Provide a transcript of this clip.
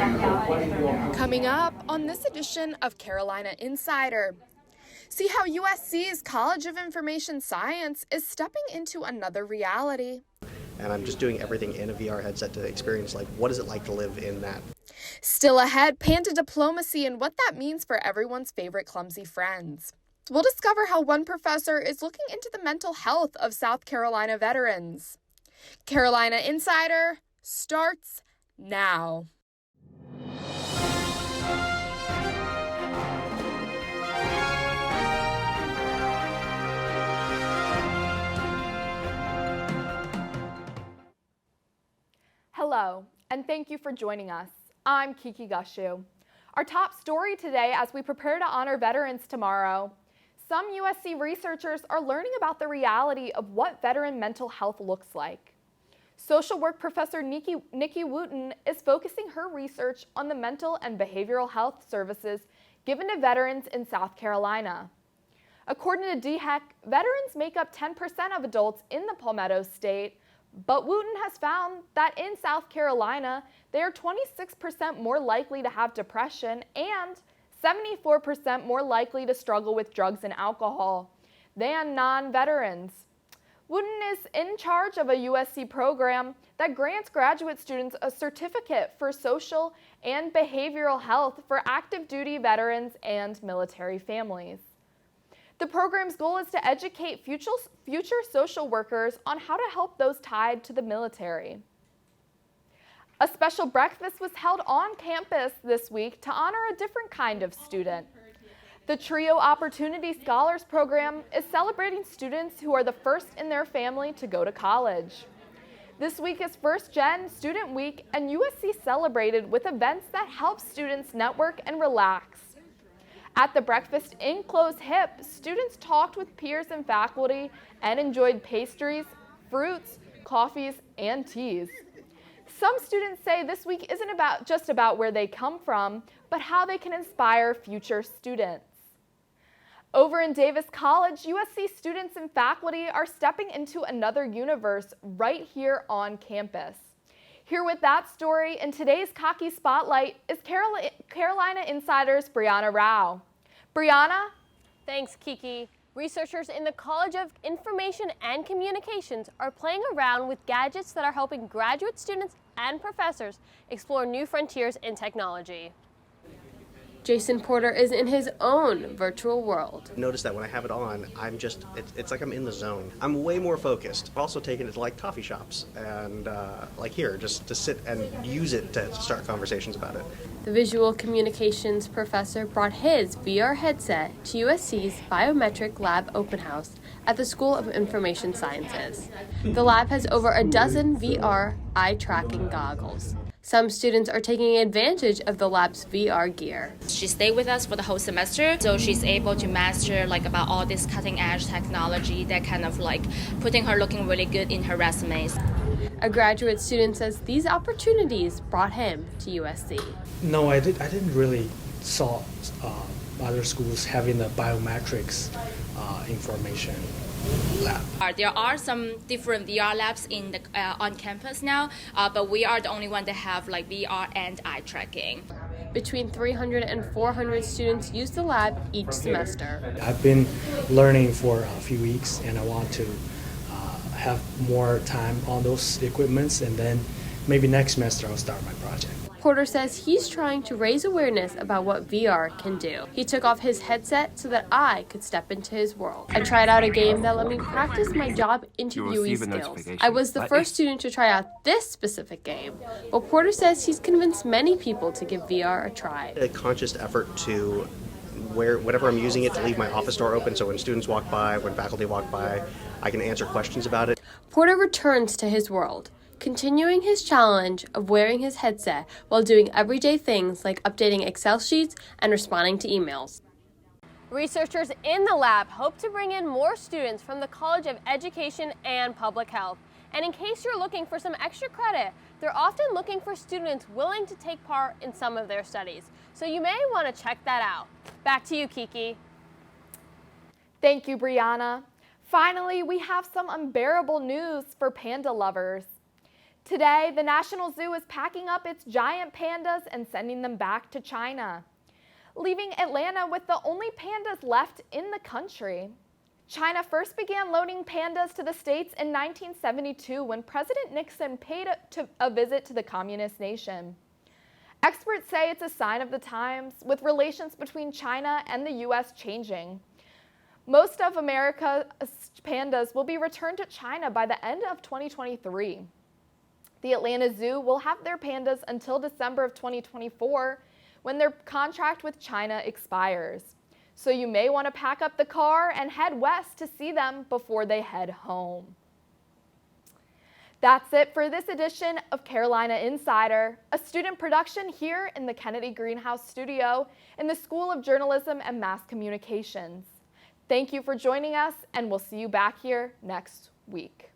Coming up on this edition of Carolina Insider, see how USC's College of Information Science is stepping into another reality. And I'm just doing everything in a VR headset to experience, like, what is it like to live in that? Still ahead, panda diplomacy and what that means for everyone's favorite clumsy friends. We'll discover how one professor is looking into the mental health of South Carolina veterans. Carolina Insider starts now. Hello, and thank you for joining us. I'm Kiki Gushue. Our top story today as we prepare to honor veterans tomorrow. Some USC researchers are learning about the reality of what veteran mental health looks like. Social work professor Nikki Wooten is focusing her research on the mental and behavioral health services given to veterans in South Carolina. According to DHEC, veterans make up 10% of adults in the Palmetto State, but Wooten has found that in South Carolina, they are 26% more likely to have depression and 74% more likely to struggle with drugs and alcohol than non-veterans. Wooten is in charge of a USC program that grants graduate students a certificate for social and behavioral health for active duty veterans and military families. The program's goal is to educate future social workers on how to help those tied to the military. A special breakfast was held on campus this week to honor a different kind of student. The TRIO Opportunity Scholars Program is celebrating students who are the first in their family to go to college. This week is First Gen Student Week, and USC celebrated with events that help students network and relax. At the breakfast in Close Hip, students talked with peers and faculty and enjoyed pastries, fruits, coffees, and teas. Some students say this week isn't just about where they come from, but how they can inspire future students. Over in Davis College, USC students and faculty are stepping into another universe right here on campus. Here with that story in today's Kiki Spotlight is Carolina Insider's Brianna Rao. Brianna? Thanks, Kiki. Researchers in the College of Information and Communications are playing around with gadgets that are helping graduate students and professors explore new frontiers in technology. Jason Porter is in his own virtual world. Notice that when I have it on, it's like I'm in the zone. I'm way more focused. I've also taken it to like coffee shops and like here, just to sit and use it to start conversations about it. The visual communications professor brought his VR headset to USC's Biometric Lab Open House at the School of Information Sciences. The lab has over a dozen VR eye tracking goggles. Some students are taking advantage of the lab's VR gear. She stayed with us for the whole semester, so she's able to master about all this cutting edge technology that kind of putting her looking really good in her resumes. A graduate student says these opportunities brought him to USC. No, I didn't really saw other schools having the biometrics information lab. There are some different VR labs in on campus now, but we are the only one that have VR and eye tracking. Between 300 and 400 students use the lab each semester. I've been learning for a few weeks, and I want to have more time on those equipments, and then maybe next semester I'll start my project. Porter says he's trying to raise awareness about what VR can do. He took off his headset so that I could step into his world. I tried out a game that let me practice my job interviewee skills. I was the first student to try out this specific game, but Porter says he's convinced many people to give VR a try. A conscious effort to whenever I'm using it to leave my office door open, so when students walk by, when faculty walk by, I can answer questions about it. Porter returns to his world, continuing his challenge of wearing his headset while doing everyday things like updating Excel sheets and responding to emails. Researchers in the lab hope to bring in more students from the College of Education and Public Health. And in case you're looking for some extra credit, they're often looking for students willing to take part in some of their studies. So you may want to check that out. Back to you, Kiki. Thank you, Brianna. Finally, we have some unbearable news for panda lovers. Today, the National Zoo is packing up its giant pandas and sending them back to China, leaving Atlanta with the only pandas left in the country. China first began loaning pandas to the States in 1972 when President Nixon paid a visit to the communist nation. Experts say it's a sign of the times, with relations between China and the U.S. changing. Most of America's pandas will be returned to China by the end of 2023. The Atlanta Zoo will have their pandas until December of 2024, when their contract with China expires. So you may want to pack up the car and head west to see them before they head home. That's it for this edition of Carolina Insider, a student production here in the Kennedy Greenhouse studio in the School of Journalism and Mass Communications. Thank you for joining us, and we'll see you back here next week.